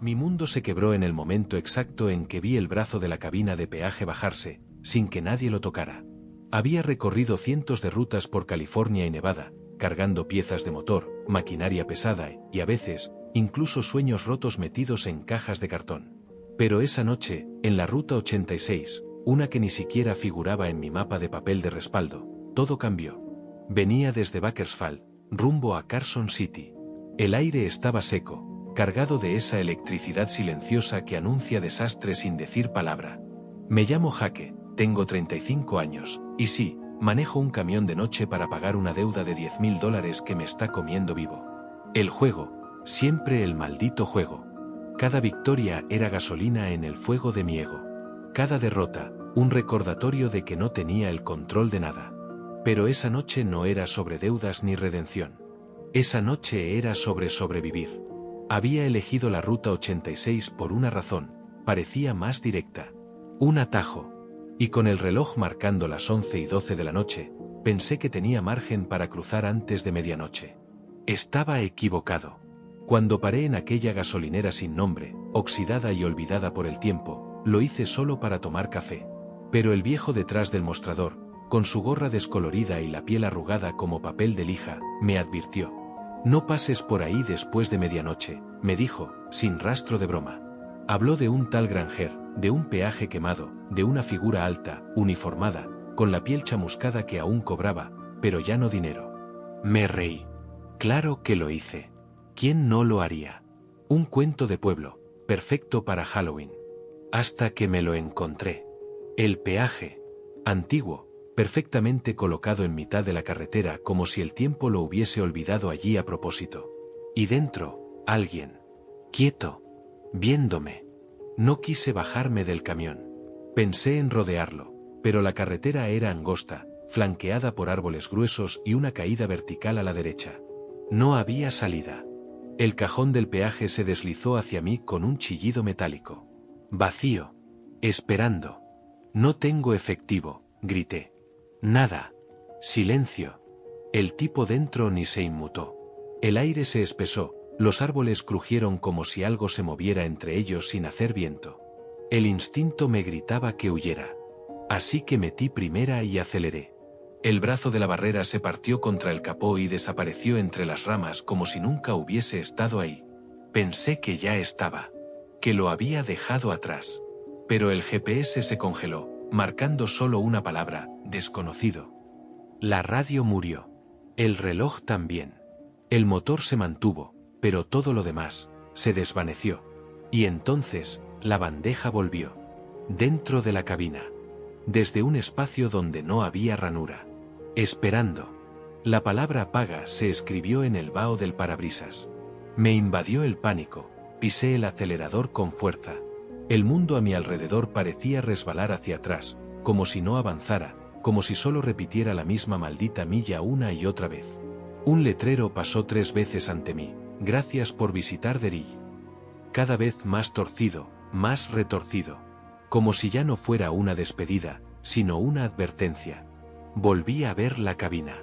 Mi mundo se quebró en el momento exacto en que vi el brazo de la cabina de peaje bajarse, sin que nadie lo tocara. Había recorrido cientos de rutas por California y Nevada, cargando piezas de motor, maquinaria pesada y, a veces, incluso sueños rotos metidos en cajas de cartón. Pero esa noche, en la Ruta 86, una que ni siquiera figuraba en mi mapa de papel de respaldo, todo cambió. Venía desde Bakersfield, rumbo a Carson City. El aire estaba seco, cargado de esa electricidad silenciosa que anuncia desastre sin decir palabra. Me llamo Jake, tengo 35 años, y sí, manejo un camión de noche para pagar una deuda de $10,000 que me está comiendo vivo. El juego, siempre el maldito juego. Cada victoria era gasolina en el fuego de mi ego. Cada derrota, un recordatorio de que no tenía el control de nada. Pero esa noche no era sobre deudas ni redención. Esa noche era sobre sobrevivir. Había elegido la Ruta 86 por una razón, parecía más directa. Un atajo. Y con el reloj marcando las 11:12 de la noche, pensé que tenía margen para cruzar antes de medianoche. Estaba equivocado. Cuando paré en aquella gasolinera sin nombre, oxidada y olvidada por el tiempo, lo hice solo para tomar café. Pero el viejo detrás del mostrador, con su gorra descolorida y la piel arrugada como papel de lija, me advirtió. «No pases por ahí después de medianoche», me dijo, sin rastro de broma. Habló de un tal Granger, de un peaje quemado, de una figura alta, uniformada, con la piel chamuscada que aún cobraba, pero ya no dinero. Me reí. Claro que lo hice. ¿Quién no lo haría? Un cuento de pueblo, perfecto para Halloween. Hasta que me lo encontré. El peaje. Antiguo, perfectamente colocado en mitad de la carretera como si el tiempo lo hubiese olvidado allí a propósito. Y dentro, alguien. Quieto. Viéndome. No quise bajarme del camión. Pensé en rodearlo, pero la carretera era angosta, flanqueada por árboles gruesos y una caída vertical a la derecha. No había salida. El cajón del peaje se deslizó hacia mí con un chillido metálico. Vacío. Esperando. No tengo efectivo, grité. Nada. Silencio. El tipo dentro ni se inmutó. El aire se espesó, los árboles crujieron como si algo se moviera entre ellos sin hacer viento. El instinto me gritaba que huyera. Así que metí primera y aceleré. El brazo de la barrera se partió contra el capó y desapareció entre las ramas como si nunca hubiese estado ahí. Pensé que ya estaba. Que lo había dejado atrás. Pero el GPS se congeló, marcando solo una palabra, desconocido. La radio murió. El reloj también. El motor se mantuvo, pero todo lo demás se desvaneció. Y entonces, la bandeja volvió. Dentro de la cabina. Desde un espacio donde no había ranura. Esperando. La palabra paga se escribió en el vaho del parabrisas. Me invadió el pánico, pisé el acelerador con fuerza. El mundo a mi alrededor parecía resbalar hacia atrás, como si no avanzara, como si solo repitiera la misma maldita milla una y otra vez. Un letrero pasó 3 veces ante mí, gracias por visitar Derry. Cada vez más torcido, más retorcido, como si ya no fuera una despedida, sino una advertencia. Volví a ver la cabina.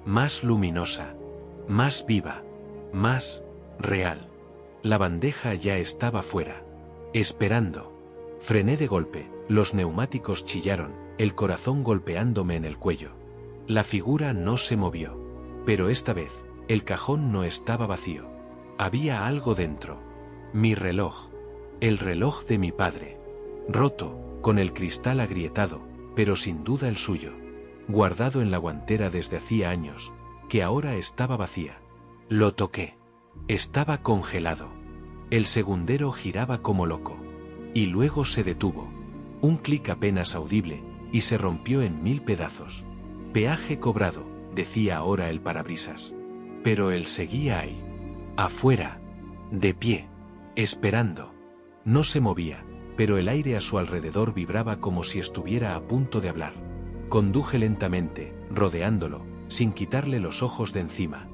Más luminosa, más viva, más real. La bandeja ya estaba fuera. Esperando. Frené de golpe, los neumáticos chillaron, el corazón golpeándome en el cuello. La figura no se movió. Pero esta vez, el cajón no estaba vacío. Había algo dentro. Mi reloj. El reloj de mi padre. Roto, con el cristal agrietado, pero sin duda el suyo. Guardado en la guantera desde hacía años, que ahora estaba vacía. Lo toqué. Estaba congelado. El segundero giraba como loco. Y luego se detuvo. Un clic apenas audible, y se rompió en 1000 pedazos. Peaje cobrado, decía ahora el parabrisas. Pero él seguía ahí. Afuera. De pie. Esperando. No se movía, pero el aire a su alrededor vibraba como si estuviera a punto de hablar. Conduje lentamente, rodeándolo, sin quitarle los ojos de encima.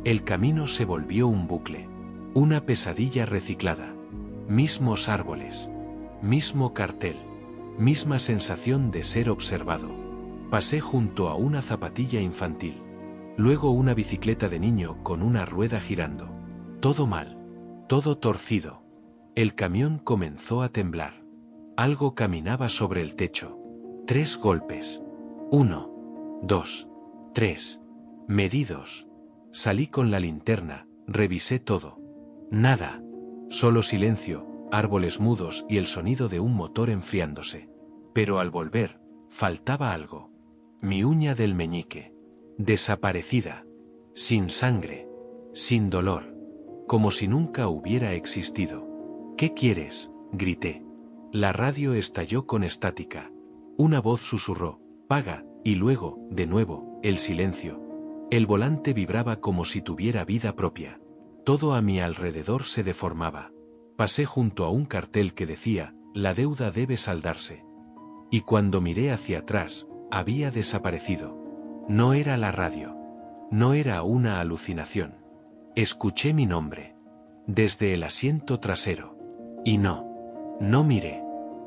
El camino se volvió un bucle. Una pesadilla reciclada. Mismos árboles. Mismo cartel. Misma sensación de ser observado. Pasé junto a una zapatilla infantil. Luego una bicicleta de niño con una rueda girando. Todo mal. Todo torcido. El camión comenzó a temblar. Algo caminaba sobre el techo. 3 golpes. 1, 2, 3. Medidos. Salí con la linterna, revisé todo. Nada. Solo silencio, árboles mudos y el sonido de un motor enfriándose. Pero al volver, faltaba algo. Mi uña del meñique. Desaparecida. Sin sangre. Sin dolor. Como si nunca hubiera existido. ¿Qué quieres?, grité. La radio estalló con estática. Una voz susurró, paga, y luego, de nuevo, el silencio. El volante vibraba como si tuviera vida propia. Todo a mi alrededor se deformaba. Pasé junto a un cartel que decía, la deuda debe saldarse. Y cuando miré hacia atrás, había desaparecido. No era la radio. No era una alucinación. Escuché mi nombre. Desde el asiento trasero. Y no miré.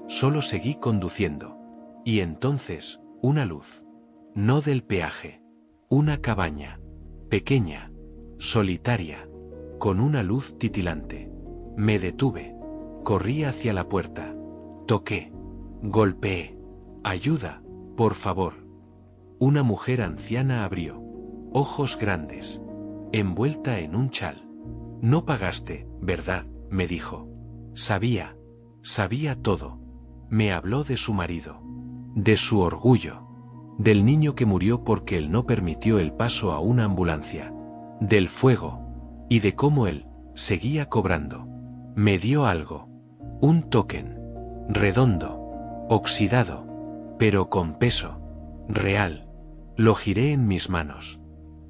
Solo seguí conduciendo. Y entonces, una luz. No del peaje. Una cabaña. Pequeña. Solitaria. Con una luz titilante. Me detuve. Corrí hacia la puerta. Toqué. Golpeé. Ayuda, por favor. Una mujer anciana abrió. Ojos grandes. Envuelta en un chal. No pagaste, ¿verdad?, me dijo. Sabía todo. Me habló de su marido. De su orgullo. Del niño que murió porque él no permitió el paso a una ambulancia. Del fuego. Y de cómo él seguía cobrando. Me dio algo. Un token. Redondo. Oxidado. Pero con peso. Real. Lo giré en mis manos.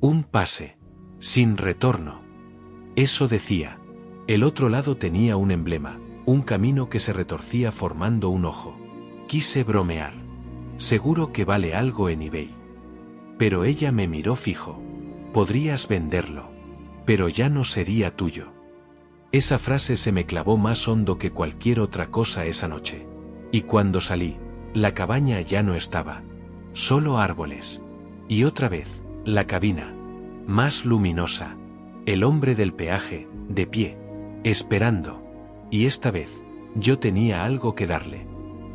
Un pase. Sin retorno. Eso decía. El otro lado tenía un emblema. Un camino que se retorcía formando un ojo. Quise bromear. Seguro que vale algo en eBay. Pero ella me miró fijo. Podrías venderlo. Pero ya no sería tuyo. Esa frase se me clavó más hondo que cualquier otra cosa esa noche. Y cuando salí, la cabaña ya no estaba. Solo árboles. Y otra vez, la cabina. Más luminosa. El hombre del peaje, de pie. Esperando. Y esta vez, yo tenía algo que darle.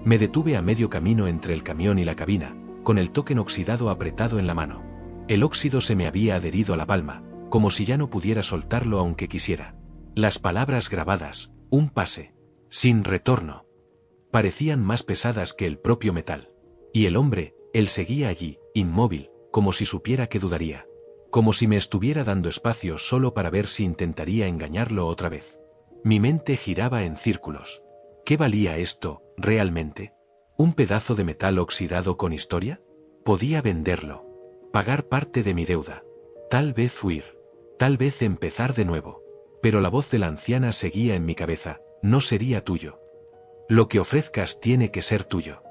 Me detuve a medio camino entre el camión y la cabina, con el token oxidado apretado en la mano. El óxido se me había adherido a la palma, como si ya no pudiera soltarlo aunque quisiera. Las palabras grabadas, un pase, sin retorno, parecían más pesadas que el propio metal. Y el hombre, él seguía allí, inmóvil, como si supiera que dudaría. Como si me estuviera dando espacio solo para ver si intentaría engañarlo otra vez. Mi mente giraba en círculos. ¿Qué valía esto, realmente? ¿Un pedazo de metal oxidado con historia? Podía venderlo. Pagar parte de mi deuda. Tal vez huir. Tal vez empezar de nuevo. Pero la voz de la anciana seguía en mi cabeza. No sería tuyo. Lo que ofrezcas tiene que ser tuyo.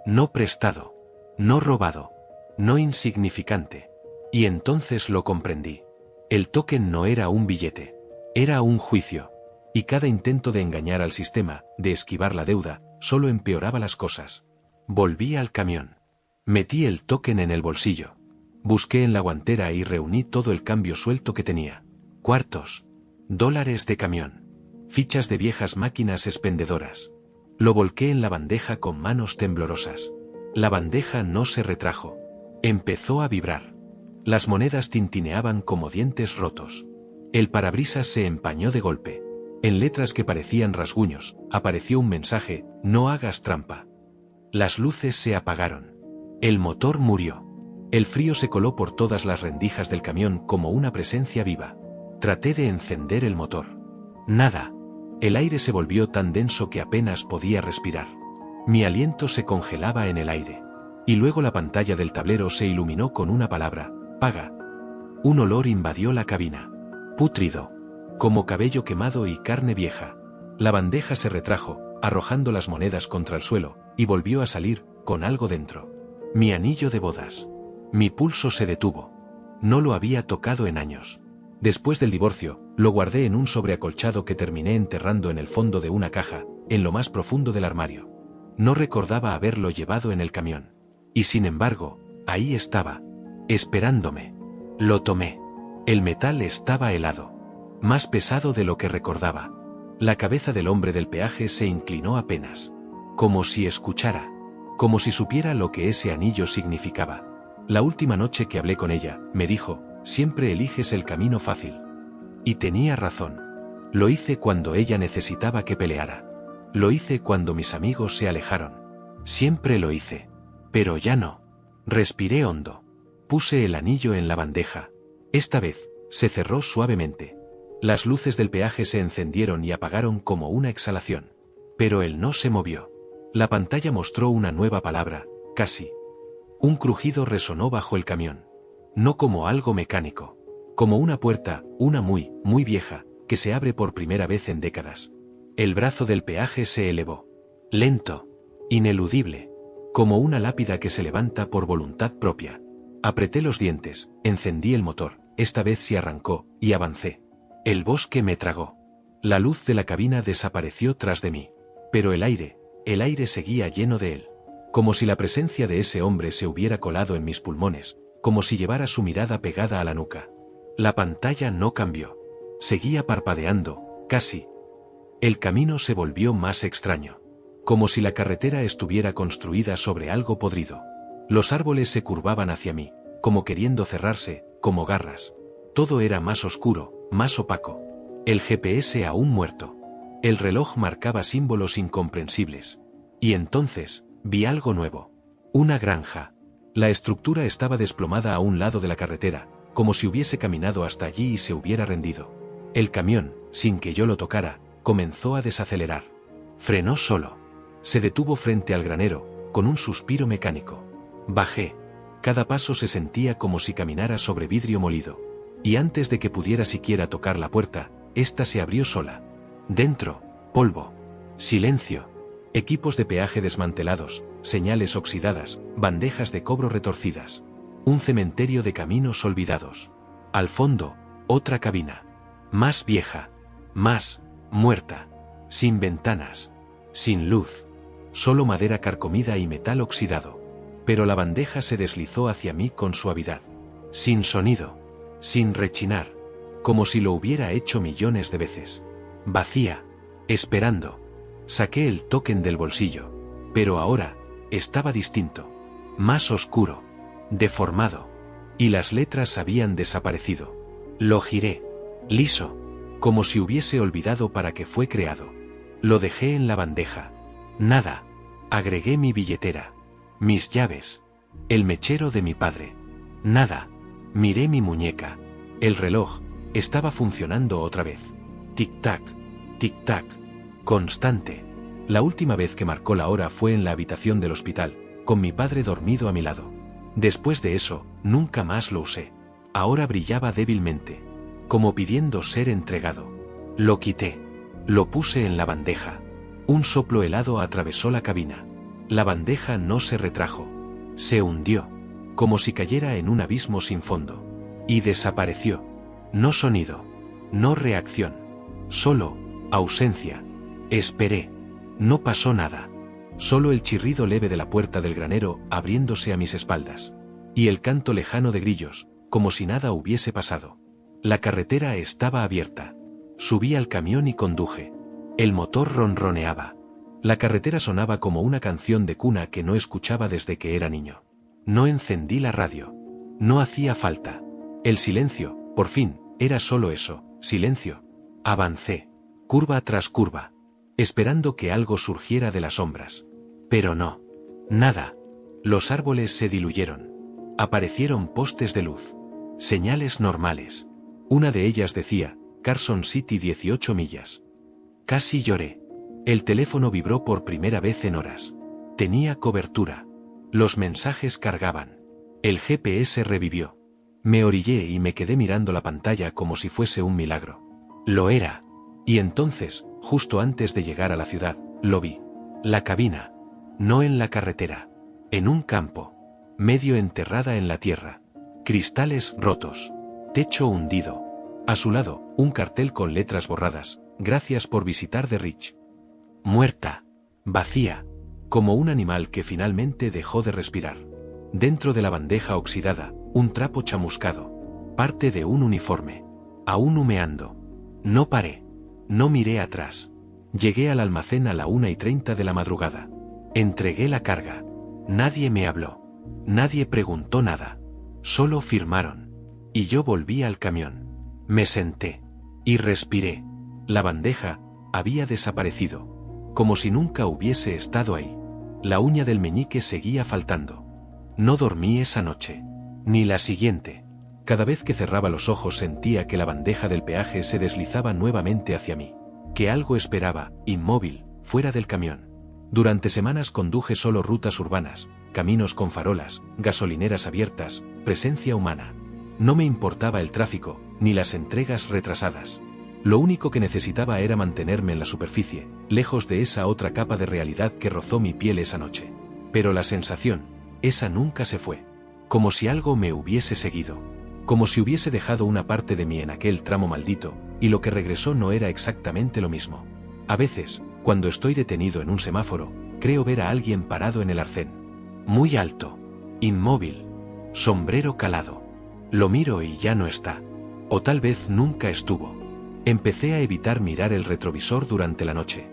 No prestado. No robado. No insignificante. Y entonces lo comprendí. El token no era un billete. Era un juicio. Y cada intento de engañar al sistema, de esquivar la deuda, solo empeoraba las cosas. Volví al camión. Metí el token en el bolsillo. Busqué en la guantera y reuní todo el cambio suelto que tenía. Cuartos. Dólares de camión. Fichas de viejas máquinas expendedoras. Lo volqué en la bandeja con manos temblorosas. La bandeja no se retrajo. Empezó a vibrar. Las monedas tintineaban como dientes rotos. El parabrisas se empañó de golpe. En letras que parecían rasguños, apareció un mensaje: no hagas trampa. Las luces se apagaron. El motor murió. El frío se coló por todas las rendijas del camión como una presencia viva. Traté de encender el motor. Nada. El aire se volvió tan denso que apenas podía respirar. Mi aliento se congelaba en el aire. Y luego la pantalla del tablero se iluminó con una palabra: paga. Un olor invadió la cabina. Pútrido. Como cabello quemado y carne vieja. La bandeja se retrajo, arrojando las monedas contra el suelo, y volvió a salir, con algo dentro. Mi anillo de bodas. Mi pulso se detuvo. No lo había tocado en años. Después del divorcio, lo guardé en un sobre acolchado que terminé enterrando en el fondo de una caja, en lo más profundo del armario. No recordaba haberlo llevado en el camión. Y sin embargo, ahí estaba, esperándome. Lo tomé. El metal estaba helado. Más pesado de lo que recordaba. La cabeza del hombre del peaje se inclinó apenas. Como si escuchara. Como si supiera lo que ese anillo significaba. La última noche que hablé con ella, me dijo, siempre eliges el camino fácil. Y tenía razón. Lo hice cuando ella necesitaba que peleara. Lo hice cuando mis amigos se alejaron. Siempre lo hice. Pero ya no. Respiré hondo. Puse el anillo en la bandeja. Esta vez, se cerró suavemente. Las luces del peaje se encendieron y apagaron como una exhalación. Pero él no se movió. La pantalla mostró una nueva palabra, casi. Un crujido resonó bajo el camión. No como algo mecánico. Como una puerta, una muy, muy vieja, que se abre por primera vez en décadas. El brazo del peaje se elevó. Lento. Ineludible. Como una lápida que se levanta por voluntad propia. Apreté los dientes, encendí el motor, esta vez se arrancó, y avancé. El bosque me tragó. La luz de la cabina desapareció tras de mí. Pero el aire seguía lleno de él. Como si la presencia de ese hombre se hubiera colado en mis pulmones, como si llevara su mirada pegada a la nuca. La pantalla no cambió. Seguía parpadeando, casi. El camino se volvió más extraño. Como si la carretera estuviera construida sobre algo podrido. Los árboles se curvaban hacia mí, como queriendo cerrarse, como garras. Todo era más oscuro, más opaco. El GPS aún muerto. El reloj marcaba símbolos incomprensibles. Y entonces, vi algo nuevo. Una granja. La estructura estaba desplomada a un lado de la carretera, como si hubiese caminado hasta allí y se hubiera rendido. El camión, sin que yo lo tocara, comenzó a desacelerar. Frenó solo. Se detuvo frente al granero, con un suspiro mecánico. Bajé. Cada paso se sentía como si caminara sobre vidrio molido. Y antes de que pudiera siquiera tocar la puerta, ésta se abrió sola. Dentro, polvo. Silencio. Equipos de peaje desmantelados, señales oxidadas, bandejas de cobro retorcidas. Un cementerio de caminos olvidados. Al fondo, otra cabina. Más vieja. Más muerta. Sin ventanas. Sin luz. Solo madera carcomida y metal oxidado. Pero la bandeja se deslizó hacia mí con suavidad. Sin sonido. Sin rechinar. Como si lo hubiera hecho millones de veces. Vacía. Esperando. Saqué el token del bolsillo. Pero ahora, estaba distinto. Más oscuro. Deformado. Y las letras habían desaparecido. Lo giré. Liso. Como si hubiese olvidado para qué fue creado. Lo dejé en la bandeja. Nada. Agregué mi billetera. Mis llaves. El mechero de mi padre. Nada. Miré mi muñeca. El reloj. Estaba funcionando otra vez. Tic-tac. Tic-tac. Constante. La última vez que marcó la hora fue en la habitación del hospital, con mi padre dormido a mi lado. Después de eso, nunca más lo usé. Ahora brillaba débilmente. Como pidiendo ser entregado. Lo quité. Lo puse en la bandeja. Un soplo helado atravesó la cabina. La bandeja no se retrajo. Se hundió. Como si cayera en un abismo sin fondo. Y desapareció. No sonido. No reacción. Solo ausencia. Esperé. No pasó nada. Solo el chirrido leve de la puerta del granero abriéndose a mis espaldas. Y el canto lejano de grillos, como si nada hubiese pasado. La carretera estaba abierta. Subí al camión y conduje. El motor ronroneaba. La carretera sonaba como una canción de cuna que no escuchaba desde que era niño. No encendí la radio. No hacía falta. El silencio, por fin, era solo eso, silencio. Avancé. Curva tras curva. Esperando que algo surgiera de las sombras. Pero no. Nada. Los árboles se diluyeron. Aparecieron postes de luz. Señales normales. Una de ellas decía, Carson City 18 millas. Casi lloré. El teléfono vibró por primera vez en horas. Tenía cobertura. Los mensajes cargaban. El GPS revivió. Me orillé y me quedé mirando la pantalla como si fuese un milagro. Lo era. Y entonces, justo antes de llegar a la ciudad, lo vi. La cabina. No en la carretera. En un campo. Medio enterrada en la tierra. Cristales rotos. Techo hundido. A su lado, un cartel con letras borradas. Gracias por visitar The Ridge. Muerta. Vacía. Como un animal que finalmente dejó de respirar. Dentro de la bandeja oxidada, un trapo chamuscado. Parte de un uniforme. Aún humeando. No paré. No miré atrás. Llegué al almacén a la 1:30 de la madrugada. Entregué la carga. Nadie me habló. Nadie preguntó nada. Solo firmaron. Y yo volví al camión. Me senté. Y respiré. La bandeja había desaparecido. Como si nunca hubiese estado ahí. La uña del meñique seguía faltando. No dormí esa noche. Ni la siguiente. Cada vez que cerraba los ojos sentía que la bandeja del peaje se deslizaba nuevamente hacia mí. Que algo esperaba, inmóvil, fuera del camión. Durante semanas conduje solo rutas urbanas, caminos con farolas, gasolineras abiertas, presencia humana. No me importaba el tráfico, ni las entregas retrasadas. Lo único que necesitaba era mantenerme en la superficie, lejos de esa otra capa de realidad que rozó mi piel esa noche. Pero la sensación, esa nunca se fue. Como si algo me hubiese seguido. Como si hubiese dejado una parte de mí en aquel tramo maldito, y lo que regresó no era exactamente lo mismo. A veces, cuando estoy detenido en un semáforo, creo ver a alguien parado en el arcén. Muy alto. Inmóvil. Sombrero calado. Lo miro y ya no está. O tal vez nunca estuvo. Empecé a evitar mirar el retrovisor durante la noche.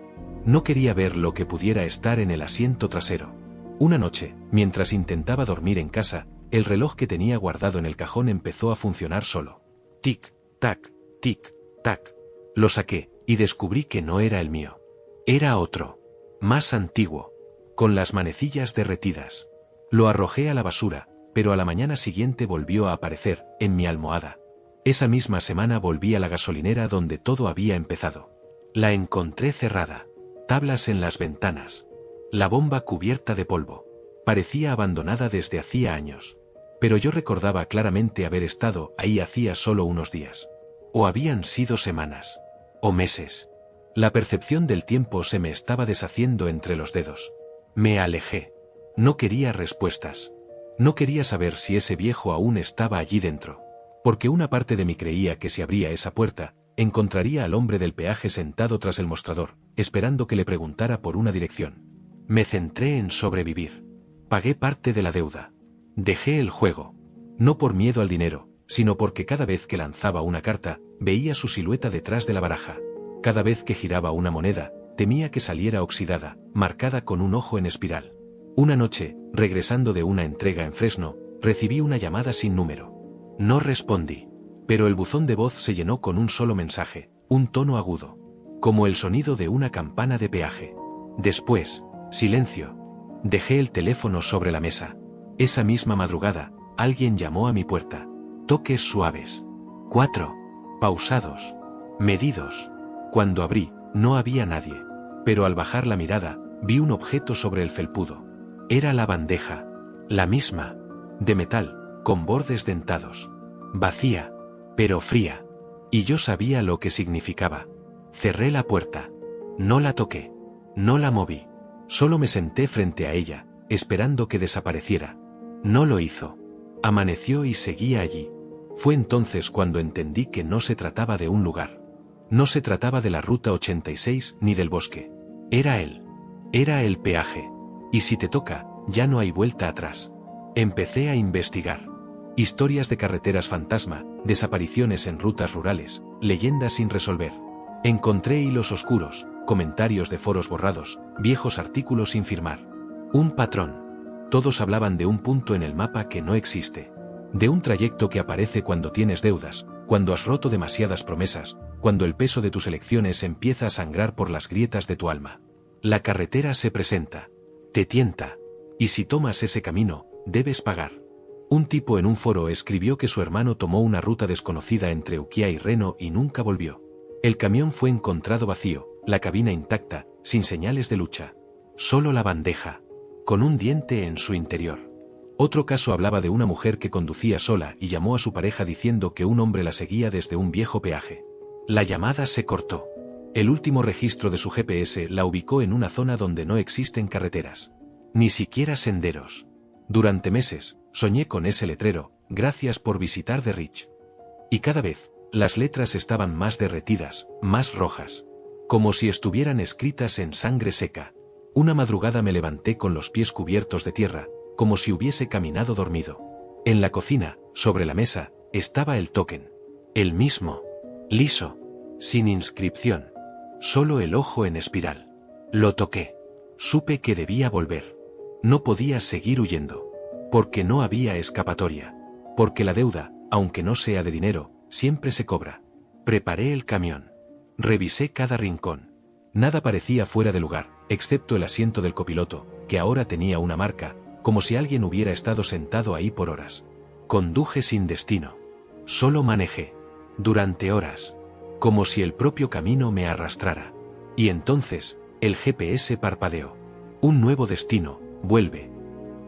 No quería ver lo que pudiera estar en el asiento trasero. Una noche, mientras intentaba dormir en casa, el reloj que tenía guardado en el cajón empezó a funcionar solo. Tic, tac, tic, tac. Lo saqué, y descubrí que no era el mío. Era otro. Más antiguo. Con las manecillas derretidas. Lo arrojé a la basura, pero a la mañana siguiente volvió a aparecer, en mi almohada. Esa misma semana volví a la gasolinera donde todo había empezado. La encontré cerrada. Tablas en las ventanas. La bomba cubierta de polvo. Parecía abandonada desde hacía años. Pero yo recordaba claramente haber estado ahí hacía solo unos días. O habían sido semanas. O meses. La percepción del tiempo se me estaba deshaciendo entre los dedos. Me alejé. No quería respuestas. No quería saber si ese viejo aún estaba allí dentro. Porque una parte de mí creía que si abría esa puerta, encontraría al hombre del peaje sentado tras el mostrador, esperando que le preguntara por una dirección. Me centré en sobrevivir. Pagué parte de la deuda. Dejé el juego. No por miedo al dinero, sino porque cada vez que lanzaba una carta, veía su silueta detrás de la baraja. Cada vez que giraba una moneda, temía que saliera oxidada, marcada con un ojo en espiral. Una noche, regresando de una entrega en Fresno, recibí una llamada sin número. No respondí. Pero el buzón de voz se llenó con un solo mensaje, un tono agudo. Como el sonido de una campana de peaje. Después, silencio. Dejé el teléfono sobre la mesa. Esa misma madrugada, alguien llamó a mi puerta. Toques suaves. 4. Pausados. Medidos. Cuando abrí, no había nadie. Pero al bajar la mirada, vi un objeto sobre el felpudo. Era la bandeja. La misma. De metal, con bordes dentados. Vacía, pero fría. Y yo sabía lo que significaba. Cerré la puerta. No la toqué. No la moví. Solo me senté frente a ella, esperando que desapareciera. No lo hizo. Amaneció y seguía allí. Fue entonces cuando entendí que no se trataba de un lugar. No se trataba de la Ruta 86 ni del bosque. Era él. Era el peaje. Y si te toca, ya no hay vuelta atrás. Empecé a investigar. Historias de carreteras fantasma, desapariciones en rutas rurales, leyendas sin resolver. Encontré hilos oscuros, comentarios de foros borrados, viejos artículos sin firmar. Un patrón. Todos hablaban de un punto en el mapa que no existe. De un trayecto que aparece cuando tienes deudas, cuando has roto demasiadas promesas, cuando el peso de tus elecciones empieza a sangrar por las grietas de tu alma. La carretera se presenta. Te tienta. Y si tomas ese camino, debes pagar. Un tipo en un foro escribió que su hermano tomó una ruta desconocida entre Ukiah y Reno y nunca volvió. El camión fue encontrado vacío, la cabina intacta, sin señales de lucha. Solo la bandeja, con un diente en su interior. Otro caso hablaba de una mujer que conducía sola y llamó a su pareja diciendo que un hombre la seguía desde un viejo peaje. La llamada se cortó. El último registro de su GPS la ubicó en una zona donde no existen carreteras. Ni siquiera senderos. Durante meses, soñé con ese letrero, gracias por visitar The Ridge. Y cada vez, las letras estaban más derretidas, más rojas. Como si estuvieran escritas en sangre seca. Una madrugada me levanté con los pies cubiertos de tierra, como si hubiese caminado dormido. En la cocina, sobre la mesa, estaba el token. El mismo. Liso. Sin inscripción. Solo el ojo en espiral. Lo toqué. Supe que debía volver. No podía seguir huyendo. Porque no había escapatoria. Porque la deuda, aunque no sea de dinero, siempre se cobra. Preparé el camión. Revisé cada rincón. Nada parecía fuera de lugar, excepto el asiento del copiloto, que ahora tenía una marca, como si alguien hubiera estado sentado ahí por horas. Conduje sin destino. Solo manejé. Durante horas. Como si el propio camino me arrastrara. Y entonces, el GPS parpadeó. Un nuevo destino, vuelve.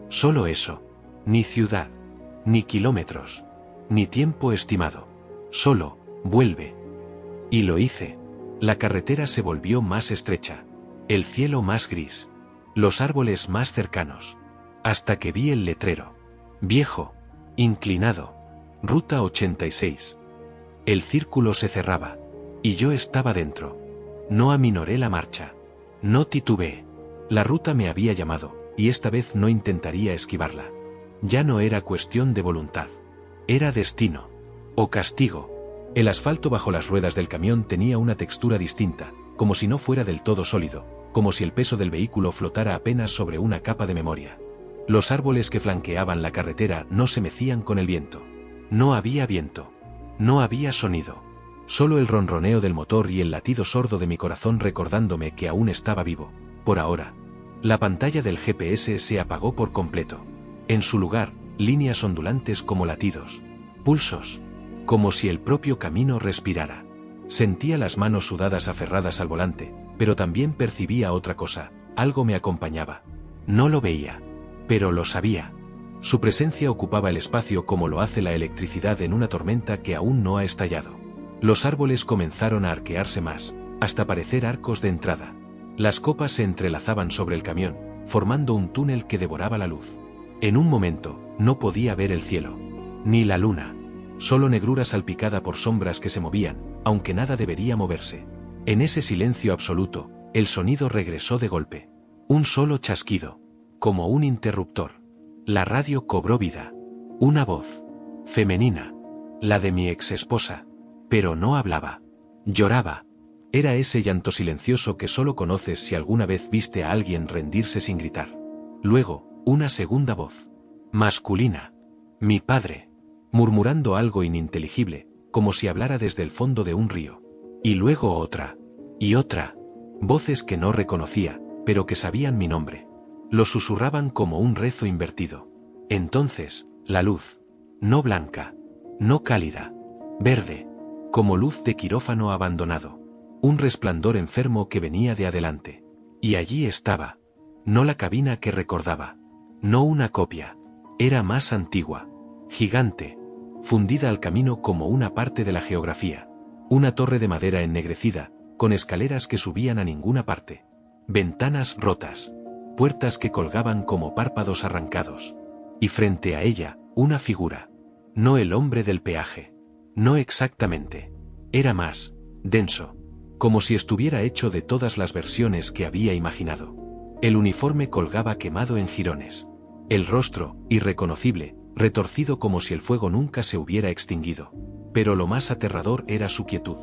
Solo eso. Ni ciudad. Ni kilómetros. Ni tiempo estimado. Solo, vuelve. Y lo hice. La carretera se volvió más estrecha. El cielo más gris. Los árboles más cercanos. Hasta que vi el letrero. Viejo. Inclinado. Ruta 86. El círculo se cerraba. Y yo estaba dentro. No aminoré la marcha. No titubeé. La ruta me había llamado, y esta vez no intentaría esquivarla. Ya no era cuestión de voluntad. Era destino. O castigo. El asfalto bajo las ruedas del camión tenía una textura distinta, como si no fuera del todo sólido, como si el peso del vehículo flotara apenas sobre una capa de memoria. Los árboles que flanqueaban la carretera no se mecían con el viento. No había viento. No había sonido. Solo el ronroneo del motor y el latido sordo de mi corazón recordándome que aún estaba vivo. Por ahora. La pantalla del GPS se apagó por completo. En su lugar, líneas ondulantes como latidos. Pulsos. Como si el propio camino respirara. Sentía las manos sudadas aferradas al volante, pero también percibía otra cosa. Algo me acompañaba. No lo veía. Pero lo sabía. Su presencia ocupaba el espacio como lo hace la electricidad en una tormenta que aún no ha estallado. Los árboles comenzaron a arquearse más, hasta parecer arcos de entrada. Las copas se entrelazaban sobre el camión, formando un túnel que devoraba la luz. En un momento, no podía ver el cielo. Ni la luna. Solo negrura salpicada por sombras que se movían, aunque nada debería moverse. En ese silencio absoluto, el sonido regresó de golpe. Un solo chasquido. Como un interruptor. La radio cobró vida. Una voz. Femenina. La de mi exesposa. Pero no hablaba. Lloraba. Era ese llanto silencioso que solo conoces si alguna vez viste a alguien rendirse sin gritar. Luego, una segunda voz. Masculina. Mi padre. Murmurando algo ininteligible, como si hablara desde el fondo de un río. Y luego otra. Y otra. Voces que no reconocía, pero que sabían mi nombre. Lo susurraban como un rezo invertido. Entonces, la luz. No blanca. No cálida. Verde. Como luz de quirófano abandonado. Un resplandor enfermo que venía de adelante. Y allí estaba. No la cabina que recordaba. No una copia. Era más antigua. Gigante. Fundida al camino como una parte de la geografía. Una torre de madera ennegrecida, con escaleras que subían a ninguna parte. Ventanas rotas. Puertas que colgaban como párpados arrancados. Y frente a ella, una figura. No el hombre del peaje. No exactamente. Era más denso. Como si estuviera hecho de todas las versiones que había imaginado. El uniforme colgaba quemado en jirones. El rostro, irreconocible, retorcido como si el fuego nunca se hubiera extinguido. Pero lo más aterrador era su quietud.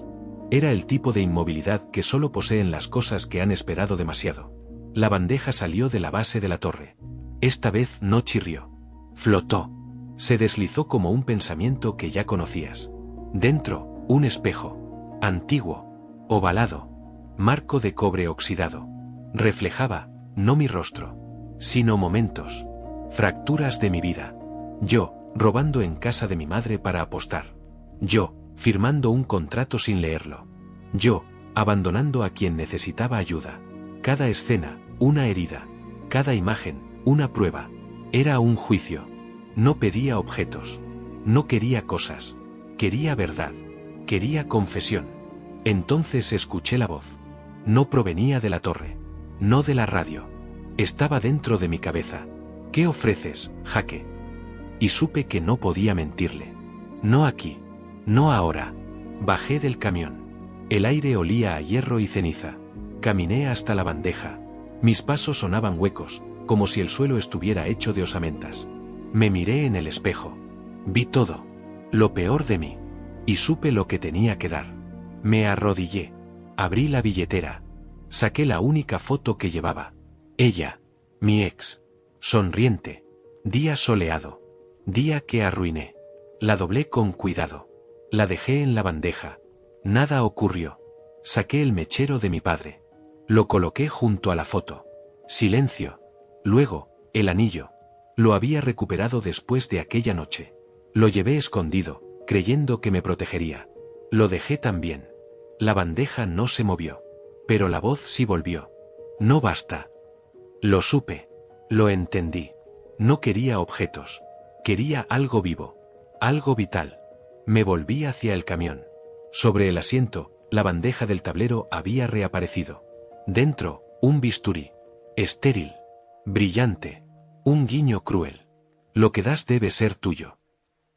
Era el tipo de inmovilidad que solo poseen las cosas que han esperado demasiado. La bandeja salió de la base de la torre. Esta vez no chirrió. Flotó. Se deslizó como un pensamiento que ya conocías. Dentro, un espejo. Antiguo. Ovalado. Marco de cobre oxidado. Reflejaba, no mi rostro, sino momentos. Fracturas de mi vida. Yo, robando en casa de mi madre para apostar. Yo, firmando un contrato sin leerlo. Yo, abandonando a quien necesitaba ayuda. Cada escena, una herida. Cada imagen, una prueba. Era un juicio. No pedía objetos. No quería cosas. Quería verdad. Quería confesión. Entonces escuché la voz. No provenía de la torre. No de la radio. Estaba dentro de mi cabeza. ¿Qué ofreces, Jaque? Y supe que no podía mentirle. No aquí. No ahora. Bajé del camión. El aire olía a hierro y ceniza. Caminé hasta la bandeja. Mis pasos sonaban huecos, como si el suelo estuviera hecho de osamentas. Me miré en el espejo. Vi todo. Lo peor de mí. Y supe lo que tenía que dar. Me arrodillé. Abrí la billetera. Saqué la única foto que llevaba. Ella, mi ex. Sonriente. Día soleado. Día que arruiné. La doblé con cuidado. La dejé en la bandeja. Nada ocurrió. Saqué el mechero de mi padre. Lo coloqué junto a la foto. Silencio. Luego, el anillo. Lo había recuperado después de aquella noche. Lo llevé escondido, creyendo que me protegería. Lo dejé también. La bandeja no se movió. Pero la voz sí volvió. No basta. Lo supe. Lo entendí. No quería objetos. Quería algo vivo. Algo vital. Me volví hacia el camión. Sobre el asiento, la bandeja del tablero había reaparecido. Dentro, un bisturí. Estéril. Brillante. Un guiño cruel. Lo que das debe ser tuyo.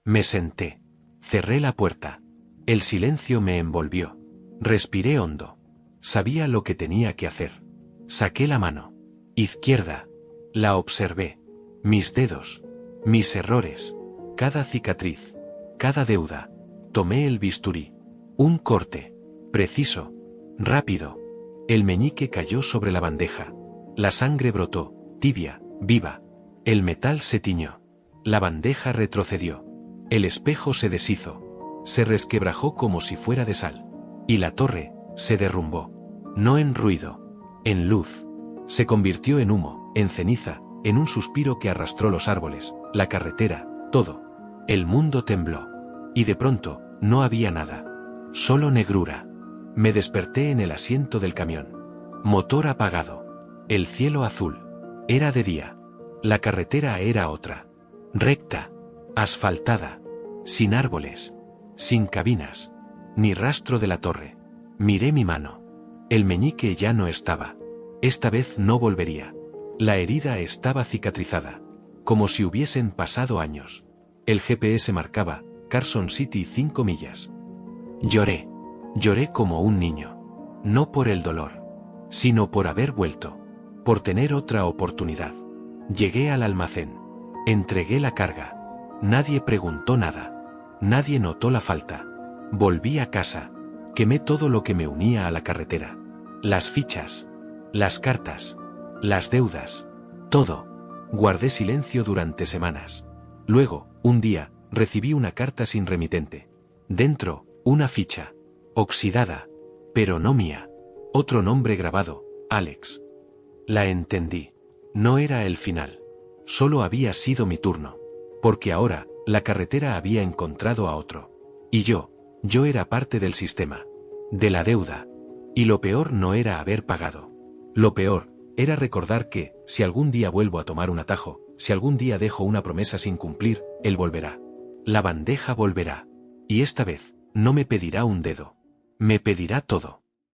Me senté. Cerré la puerta. El silencio me envolvió. Respiré hondo. Sabía lo que tenía que hacer. Saqué la mano izquierda. La observé. Mis dedos. Mis errores. Cada cicatriz. Cada deuda. Tomé el bisturí. Un corte. Preciso. Rápido. El meñique cayó sobre la bandeja. La sangre brotó, tibia, viva. El metal se tiñó. La bandeja retrocedió. El espejo se deshizo. Se resquebrajó como si fuera de sal. Y la torre se derrumbó. No en ruido. En luz. Se convirtió en humo, en ceniza, en un suspiro que arrastró los árboles, la carretera, todo. El mundo tembló. Y de pronto, no había nada. Solo negrura. Me desperté en el asiento del camión. Motor apagado. El cielo azul. Era de día. La carretera era otra. Recta. Asfaltada. Sin árboles. Sin cabinas. Ni rastro de la torre. Miré mi mano. El meñique ya no estaba. Esta vez no volvería. La herida estaba cicatrizada. Como si hubiesen pasado años. El GPS marcaba Carson City 5 millas. Lloré. Lloré como un niño. No por el dolor. Sino por haber vuelto. Por tener otra oportunidad. Llegué al almacén. Entregué la carga. Nadie preguntó nada. Nadie notó la falta. Volví a casa. Quemé todo lo que me unía a la carretera. Las fichas. Las cartas. Las deudas. Todo. Guardé silencio durante semanas. Luego, un día, recibí una carta sin remitente. Dentro, una ficha. Oxidada. Pero no mía. Otro nombre grabado, Alex. La entendí. No era el final. Solo había sido mi turno. Porque ahora, la carretera había encontrado a otro. Y yo era parte del sistema. De la deuda. Y lo peor no era haber pagado. Lo peor era recordar que, si algún día vuelvo a tomar un atajo, si algún día dejo una promesa sin cumplir, él volverá. La bandeja volverá. Y esta vez, no me pedirá un dedo. Me pedirá todo.